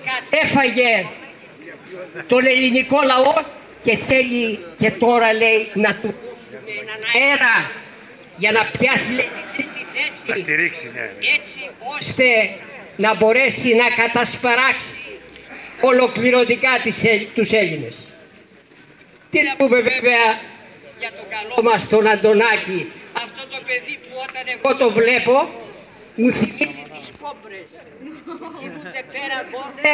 κατέφαγε τον ελληνικό λαό και θέλει και τώρα, λέει, να του δώσουμε έναν αέρα για να πιάσει, λέει, τη θέση. Να στηρίξει, ναι. Έτσι ώστε να μπορέσει να κατασπαράξει ολοκληρωτικά τους Έλληνες. Τι να πούμε βέβαια για το καλό μας τον Αντωνάκη, αυτό το παιδί που όταν εγώ το βλέπω μου θυμίζει τις κόμπρες. Κινούνται πέρα δόθε.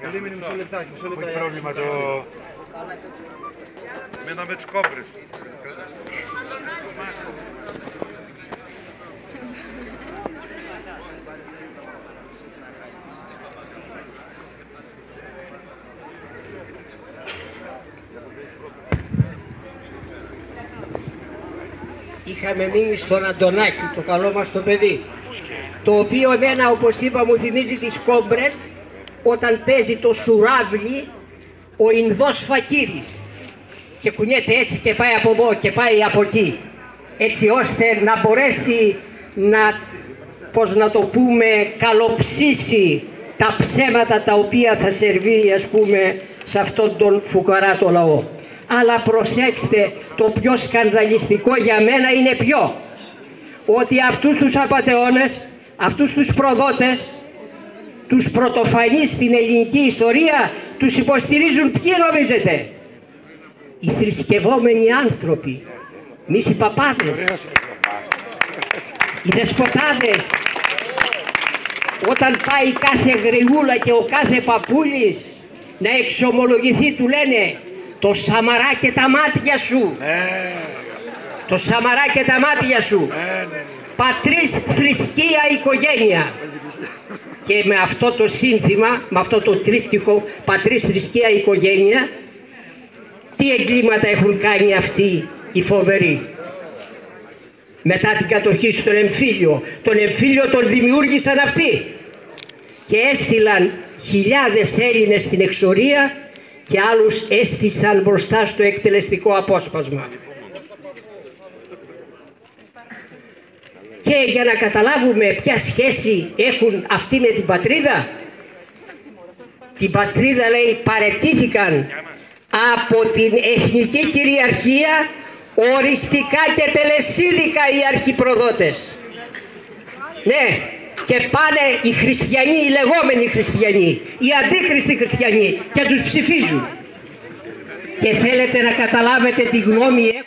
Περίμενε μισό λεπτάκι. Έχει πρόβλημα το... Μένω με τις κόμπρες. Είχαμε μείνει στον Αντωνάκη, το καλό μας το παιδί, το οποίο εμένα, όπως είπα, μου θυμίζει τις κόμπρες όταν παίζει το σουράβλι ο Ινδός Φακύρης και κουνιέται έτσι και πάει από εδώ και πάει από εκεί, έτσι ώστε να μπορέσει να, πώς να το πούμε, καλοψήσει τα ψέματα τα οποία θα σερβίρει, ας πούμε, σε αυτόν τον φουκαράτο λαό. Αλλά προσέξτε, το πιο σκανδαλιστικό για μένα είναι ότι αυτούς τους απατεώνες, αυτούς τους προδότες, τους πρωτοφανείς στην ελληνική ιστορία, τους υποστηρίζουν ποιοι νομίζετε? Οι θρησκευόμενοι άνθρωποι, εμείς οι παπάδες, οι δεσποτάδες. Όταν πάει κάθε γρηγούλα και ο κάθε παππούλης να εξομολογηθεί, του λένε το Σαμαρά και τα μάτια σου. Το Σαμαρά και τα μάτια σου. Πατρίς, θρησκεία, οικογένεια. Και με αυτό το σύνθημα, με αυτό το τρίπτυχο πατρίς, θρησκεία, οικογένεια, τι εγκλήματα έχουν κάνει αυτοί οι φοβεροί? Μετά την κατοχή στον εμφύλιο. Τον εμφύλιο τον δημιούργησαν αυτοί και έστειλαν χιλιάδες Έλληνες στην εξορία και άλλους έστησαν μπροστά στο εκτελεστικό απόσπασμα. Και για να καταλάβουμε ποια σχέση έχουν αυτοί με την πατρίδα, την πατρίδα, λέει, παραιτήθηκαν από την εθνική κυριαρχία οριστικά και τελεσίδικα οι αρχιπροδότες. Ναι, και πάνε οι χριστιανοί, οι λεγόμενοι χριστιανοί, οι αντίχριστοι χριστιανοί και τους ψηφίζουν. Και θέλετε να καταλάβετε τη γνώμη